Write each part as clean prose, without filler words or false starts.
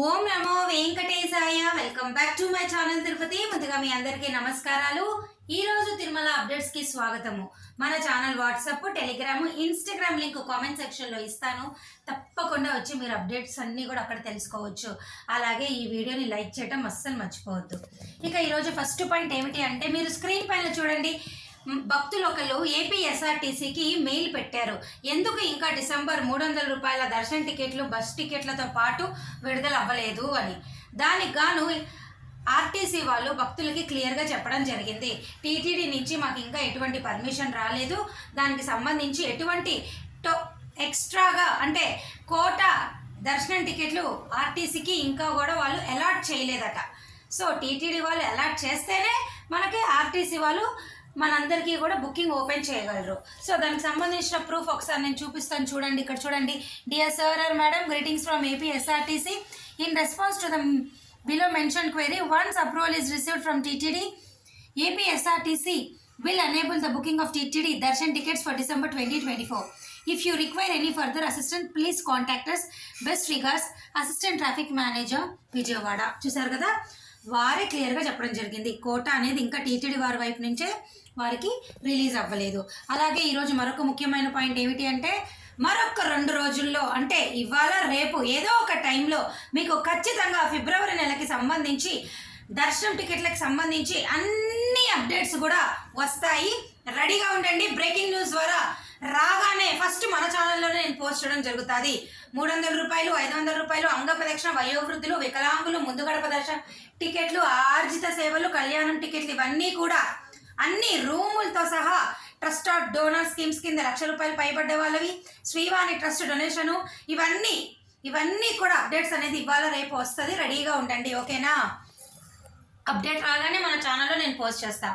Om Namo Venkatesaya. Welcome back to my channel Tirupati. ముందుగా మీ అందరికీ నమస్కారాలు. ఈ రోజు తిరుమల అప్డేట్స్ కి స్వాగతము. మన channel WhatsApp, Telegram, Instagram link comment section లో ఇస్తాను. తప్పకుండా వచ్చి మీరు అప్డేట్స్ అన్ని కూడా అక్కడ తెలుసుకోవచ్చు. అలాగే ఈ వీడియోని లైక్ చేయడం అస్సలు మర్చిపోవద్దు. ఇక ఈరోజు ఫస్ట్ పాయింట్ ఏమిటి అంటే, మీరు స్క్రీన్ పైన చూడండి, భక్తులు ఒకళ్ళు ఏపీఎస్ఆర్టీసీకి మెయిల్ పెట్టారు. ఎందుకు ఇంకా డిసెంబర్ 300 రూపాయల దర్శన టికెట్లు, బస్ టికెట్లతో పాటు విడుదల అవ్వలేదు అని. దానికి గాను ఆర్టీసీ వాళ్ళు భక్తులకి క్లియర్గా చెప్పడం జరిగింది. టీటీడీ నుంచి మాకు ఇంకా ఎటువంటి పర్మిషన్ రాలేదు, దానికి సంబంధించి ఎటువంటి ఎక్స్ట్రాగా అంటే కోటా దర్శనం టికెట్లు ఆర్టీసీకి ఇంకా కూడా వాళ్ళు అలాట్ చేయలేదట. సో టీటీడీ వాళ్ళు అలాట్ చేస్తేనే మనకి ఆర్టీసీ వాళ్ళు మనందరికీ కూడా బుకింగ్ ఓపెన్ చేయగలరు. సో దానికి సంబంధించిన ప్రూఫ్ ఒకసారి నేను చూపిస్తాను. చూడండి, ఇక్కడ చూడండి. Dear sir or madam, greetings from APSRTC. In response to the below mentioned query, once approval is received from TTD, APSRTC will enable the booking of TTD darshan tickets for December 2024. If you require any further assistance, please contact us. Best regards, Assistant Traffic Manager, Vijayawada. చూసారు కదా, వారే క్లియర్గా చెప్పడం జరిగింది. Quota అనేది ఇంకా TTD వారి వైపు నుంచే వారికి రిలీజ్ అవ్వలేదు. అలాగే ఈరోజు మరొక ముఖ్యమైన పాయింట్ ఏమిటి అంటే, మరొక 2 రోజుల్లో అంటే ఇవాళ రేపు ఏదో ఒక టైంలో మీకు ఖచ్చితంగా ఫిబ్రవరి నెలకి సంబంధించి దర్శనం టికెట్లకు సంబంధించి అన్ని అప్డేట్స్ కూడా వస్తాయి. రెడీగా ఉండండి. బ్రేకింగ్ న్యూస్ ద్వారా రాగానే ఫస్ట్ మన ఛానల్లోనే నేను పోస్ట్ చేయడం జరుగుతుంది. 300 రూపాయలు, 500 రూపాయలు అంగప్రదక్షిణ, వయోవృద్ధులు, వికలాంగులు, ముందు గడప దర్శన టికెట్లు, ఆర్జిత సేవలు, కళ్యాణం టికెట్లు, ఇవన్నీ కూడా అన్ని రూములతో సహా ట్రస్ట్ ఆఫ్ డోనర్ స్కీమ్స్ కింద 1,00,000 రూపాయలు పైబడ్డ వాళ్ళవి, శ్రీవాణి ట్రస్ట్ డొనేషను, ఇవన్నీ కూడా అప్డేట్స్ అనేది ఇవాళ రేపు వస్తుంది. రెడీగా ఉండండి, ఓకేనా? అప్డేట్ రాగానే మన ఛానల్లో నేను పోస్ట్ చేస్తా.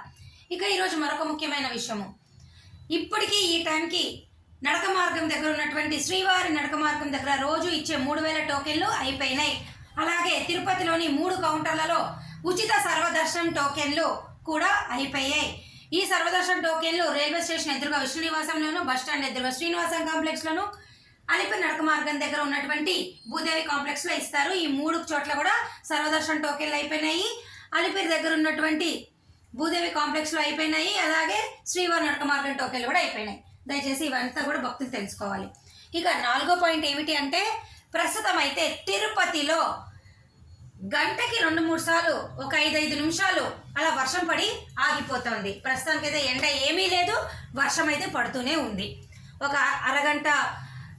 ఇక ఈరోజు మరొక ముఖ్యమైన విషయము, ఇప్పటికీ ఈ టైంకి నడక మార్గం దగ్గర ఉన్నటువంటి శ్రీవారి నడక మార్గం దగ్గర రోజు ఇచ్చే 3,000 టోకెన్లు అయిపోయినాయి. అలాగే తిరుపతిలోని 3 కౌంటర్లలో ఉచిత సర్వదర్శనం టోకెన్లు కూడా అయిపోయాయి. ఈ సర్వదర్శన టోకెన్లు రైల్వే స్టేషన్ ఎదురుగా విష్ణు నివాసంలోను, బస్టాండ్ ఎదురుగా శ్రీనివాసం కాంప్లెక్స్లోను, అలిపిరి నడక మార్గం దగ్గర ఉన్నటువంటి భూదేవి కాంప్లెక్స్లో ఇస్తారు. ఈ 3 చోట్ల కూడా సర్వదర్శన టోకెన్లు అయిపోయినాయి. అలిపిరి దగ్గర ఉన్నటువంటి భూదేవి కాంప్లెక్స్లో అయిపోయినాయి. అలాగే శ్రీవారి నడక మార్గం టోకెన్లు కూడా అయిపోయినాయి. దయచేసి ఇవంతా కూడా భక్తులు తెలుసుకోవాలి. ఇక 4వ పాయింట్ ఏమిటి అంటే, ప్రస్తుతం అయితే తిరుపతిలో గంటకి 2-3 సార్లు ఒక 5 నిమిషాలు అలా వర్షం పడి ఆగిపోతుంది. ప్రస్తుతానికైతే ఎండ ఏమీ లేదు, వర్షం అయితే పడుతూనే ఉంది. ఒక అరగంట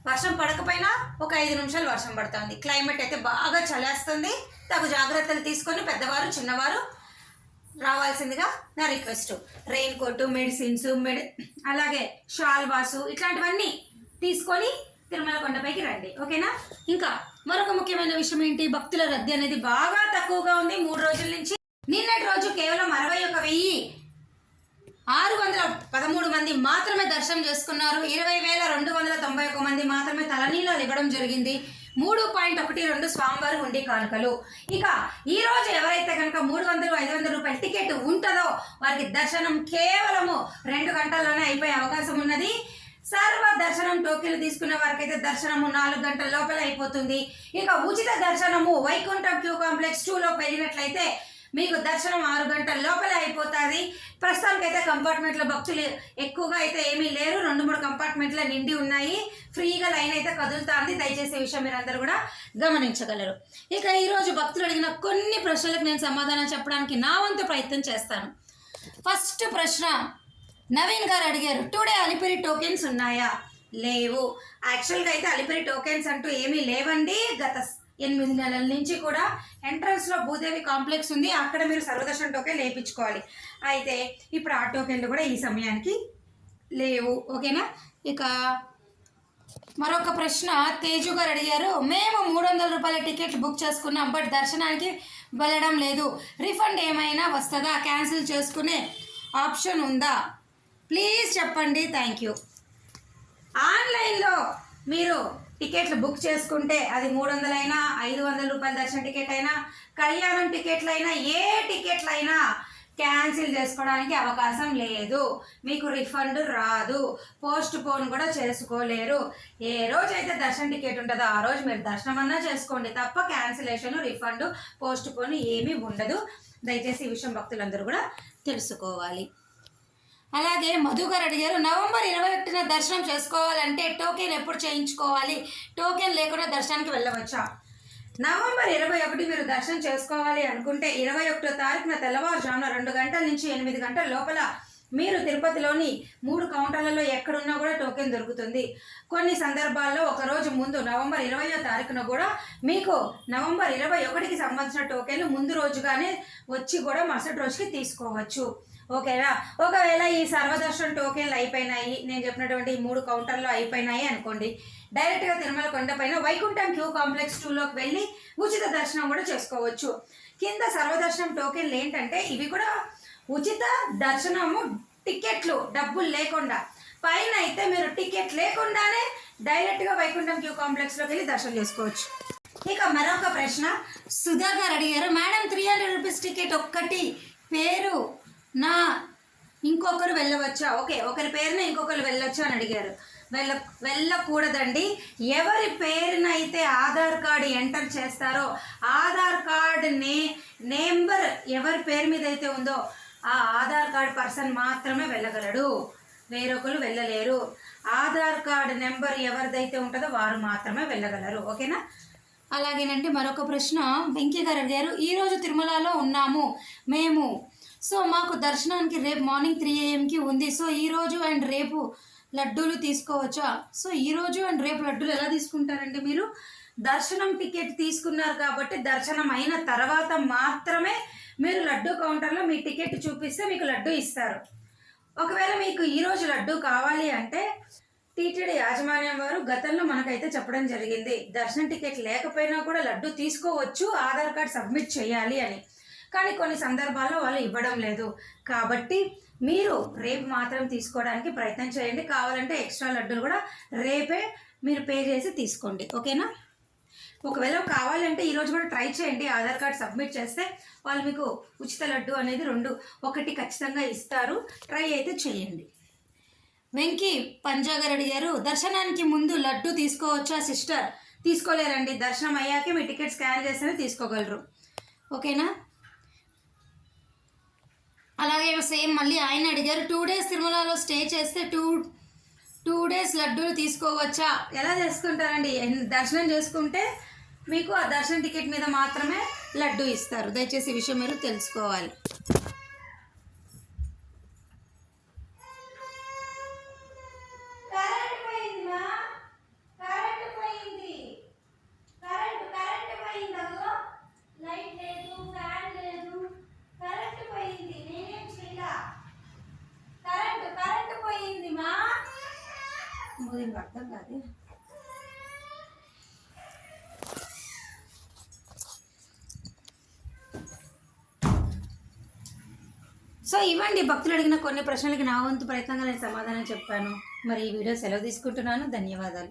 వర్షం పడకపోయినా ఒక 5 నిమిషాలు వర్షం పడుతుంది. క్లైమేట్ అయితే బాగా చలేస్తుంది. తగు జాగ్రత్తలు తీసుకొని పెద్దవారు చిన్నవారు రావాల్సిందిగా నా రిక్వెస్ట్. రెయిన్ కోటు, మెడిసిన్స్, అలాగే షాల్ బాసు ఇట్లాంటివన్నీ తీసుకొని తిరుమల కొండపైకి రండి, ఓకేనా? ఇంకా మరొక ముఖ్యమైన విషయం ఏంటి, భక్తుల రద్దీ అనేది బాగా తక్కువగా ఉంది 3 రోజుల నుంచి. నిన్నటి రోజు కేవలం 61,613 మంది మాత్రమే దర్శనం చేసుకున్నారు. 20,291 మంది మాత్రమే తలనీలాలు ఇవ్వడం జరిగింది. 3.12 స్వామివారి హుండీ కానుకలు. ఇక ఈ రోజు ఎవరైతే కనుక 300-500 రూపాయల టికెట్ ఉంటుందో వారికి దర్శనం కేవలము 2 గంటల్లోనే అయిపోయే అవకాశం ఉన్నది. సర్వ దర్శనం టోకెన్లు తీసుకున్న వారికి అయితే దర్శనము 4 గంటల లోపల అయిపోతుంది. ఇక ఉచిత దర్శనము వైకుంఠం క్యూ కాంప్లెక్స్ 2లో వెళ్ళినట్లయితే మీకు దర్శనం 6 గంటల లోపల అయిపోతుంది. ప్రస్తుతానికి అయితే కంపార్ట్మెంట్లో భక్తులు ఎక్కువగా అయితే ఏమీ లేరు. 2-3 కంపార్ట్మెంట్ల నిండి ఉన్నాయి. ఫ్రీగా లైన్ అయితే కదులుతుంది. దయచేసి ఈ విషయం మీరందరూ కూడా గమనించగలరు. ఇక ఈరోజు భక్తులు అడిగిన కొన్ని ప్రశ్నలకు నేను సమాధానం చెప్పడానికి నా వంతు ప్రయత్నం చేస్తాను. ఫస్ట్ ప్రశ్న నవీన్ గారు అడిగారు, టుడే అలిపిరి టోకెన్స్ ఉన్నాయా? లేవు. యాక్చువల్గా అయితే అలిపిరి టోకెన్స్ అంటూ ఏమీ లేవండి. గత 8 నెలల నుంచి కూడా ఎంట్రన్స్లో భూదేవి కాంప్లెక్స్ ఉంది, అక్కడ మీరు సర్వదర్శన టోకెన్ వేయించుకోవాలి. అయితే ఇప్పుడు ఆ టోకెన్లు కూడా ఈ సమయానికి లేవు, ఓకేనా? ఇక మరొక ప్రశ్న తేజు గారు అడిగారు, మేము 300 రూపాయల టికెట్ బుక్ చేసుకున్నాం, బట్ దర్శనానికి వెళ్ళడం లేదు. రిఫండ్ ఏమైనా వస్తుందా? క్యాన్సిల్ చేసుకునే ఆప్షన్ ఉందా? ప్లీజ్ చెప్పండి, థ్యాంక్ యూ. ఆన్లైన్లో మీరు టికెట్లు బుక్ చేసుకుంటే అది 300 అయినా 500 రూపాయల దర్శన టికెట్ అయినా కళ్యాణం టికెట్లు అయినా ఏ టికెట్లు అయినా క్యాన్సిల్ చేసుకోవడానికి అవకాశం లేదు, మీకు రిఫండ్ రాదు, పోస్ట్ పోన్ కూడా చేసుకోలేరు. ఏ రోజు అయితే దర్శనం టికెట్ ఉంటుందో ఆ రోజు మీరు దర్శనం అన్నా చేసుకోండి తప్ప క్యాన్సిలేషన్, రిఫండ్, పోస్ట్ పోన్ ఏమీ ఉండదు. దయచేసి ఈ విషయం భక్తులందరూ కూడా తెలుసుకోవాలి. అలాగే మధు గారు అడిగారు, నవంబర్ 21న దర్శనం చేసుకోవాలంటే టోకెన్ ఎప్పుడు చేయించుకోవాలి, టోకెన్ లేకుండా దర్శనానికి వెళ్ళవచ్చా? నవంబర్ 21 మీరు దర్శనం చేసుకోవాలి అనుకుంటే 21వ తారీఖున తెల్లవారుజామున 2 గంటల నుంచి 8 గంటల లోపల మీరు తిరుపతిలోని 3 కౌంటర్లలో ఎక్కడున్నా కూడా టోకెన్ దొరుకుతుంది. కొన్ని సందర్భాల్లో ఒకరోజు ముందు నవంబర్ 20వ తారీఖున కూడా మీకు నవంబర్ 21కి సంబంధించిన టోకెన్లు ముందు రోజుగానే వచ్చి కూడా మరుసటి రోజుకి తీసుకోవచ్చు. ఓకేనా? ఒకవేళ ఈ సర్వదర్శనం టోకెన్లు అయిపోయినాయి, నేను చెప్పినటువంటి ఈ 3 కౌంటర్లు అయిపోయినాయి అనుకోండి, డైరెక్ట్గా తిరుమల కొండపైన వైకుంఠం క్యూ కాంప్లెక్స్ 2లోకి వెళ్ళి ఉచిత దర్శనం కూడా చేసుకోవచ్చు. కింద సర్వదర్శనం టోకెన్లు ఏంటంటే ఇవి కూడా ఉచిత దర్శనము, టికెట్లు డబ్బులు లేకుండా. పైన అయితే మీరు టికెట్ లేకుండానే డైరెక్ట్గా వైకుంఠం క్యూ కాంప్లెక్స్లోకి వెళ్ళి దర్శనం చేసుకోవచ్చు. ఇక మరొక ప్రశ్న సుధా గారు అడిగారు, మేడం 300 రూపీస్ టికెట్ ఒక్కటి పేరు నా ఇంకొకరు వెళ్ళవచ్చా? ఓకే, ఒకరి పేరున ఇంకొకరు వెళ్ళొచ్చా అని అడిగారు. వెళ్ళకూడదండి. ఎవరి పేరునైతే ఆధార్ కార్డు ఎంటర్ చేస్తారో ఆధార్ కార్డు నెంబర్ ఎవరి పేరు మీద అయితే ఉందో ఆ ఆధార్ కార్డు పర్సన్ మాత్రమే వెళ్ళగలడు, వేరొకరు వెళ్ళలేరు. ఆధార్ కార్డు నెంబర్ ఎవరిదైతే ఉంటుందో వారు మాత్రమే వెళ్ళగలరు. ఓకేనా? అలాగేనండి. మరొక ప్రశ్న వెంకయ్య గారు అడిగారు, ఈరోజు తిరుమలలో ఉన్నాము మేము, సో మాకు దర్శనానికి రేపు మార్నింగ్ 3 AM ఉంది. సో ఈరోజు అండ్ రేపు లడ్డూలు తీసుకోవచ్చా? సో ఈరోజు అండ్ రేపు లడ్డూలు ఎలా తీసుకుంటారండి? మీరు దర్శనం టికెట్ తీసుకున్నారు కాబట్టి దర్శనం అయిన తర్వాత మాత్రమే మీరు లడ్డూ కౌంటర్లో మీ టికెట్ చూపిస్తే మీకు లడ్డూ ఇస్తారు. ఒకవేళ మీకు ఈరోజు లడ్డూ కావాలి అంటే టీటీడీ యాజమాన్యం వారు గతంలో మనకైతే చెప్పడం జరిగింది, దర్శనం టికెట్ లేకపోయినా కూడా లడ్డూ తీసుకోవచ్చు, ఆధార్ కార్డ్ సబ్మిట్ చేయాలి అని. కానీ కొన్ని సందర్భాల్లో వాళ్ళు ఇవ్వడం లేదు. కాబట్టి మీరు రేపు మాత్రం తీసుకోవడానికి ప్రయత్నం చేయండి. కావాలంటే ఎక్స్ట్రా లడ్డూలు కూడా రేపే మీరు పే చేసి తీసుకోండి. ఓకేనా? ఒకవేళ కావాలంటే ఈరోజు కూడా ట్రై చేయండి. ఆధార్ కార్డ్ సబ్మిట్ చేస్తే వాళ్ళు మీకు ఉచిత లడ్డు అనేది 2 ఒకటి ఖచ్చితంగా ఇస్తారు. ట్రై అయితే చేయండి. వెంకీ పంజాగర్ అడిగారు, దర్శనానికి ముందు లడ్డు తీసుకోవచ్చా సిస్టర్? తీసుకోలేరండి. దర్శనం అయ్యాకే మీ టికెట్ స్కాన్ చేస్తేనే తీసుకోగలరు. ఓకేనా? అలాగే సేమ్ మళ్ళీ ఆయన అడిగారు, 2 days తిరుమలలో స్టే చేస్తే 2 days లడ్డూలు తీసుకోవచ్చా? ఎలా చేసుకుంటారండి? దర్శనం చేసుకుంటే మీకు ఆ దర్శనం టికెట్ మీద మాత్రమే లడ్డు ఇస్తారు. దయచేసి ఈ విషయం మీరు తెలుసుకోవాలి. అర్థం కాదు. సో ఇవ్వండి భక్తులు అడిగిన కొన్ని ప్రశ్నలకి నా వంతు ప్రయత్నంగా నేను సమాధానం చెప్పాను. మరి ఈ వీడియో సెలవు తీసుకుంటున్నాను. ధన్యవాదాలు.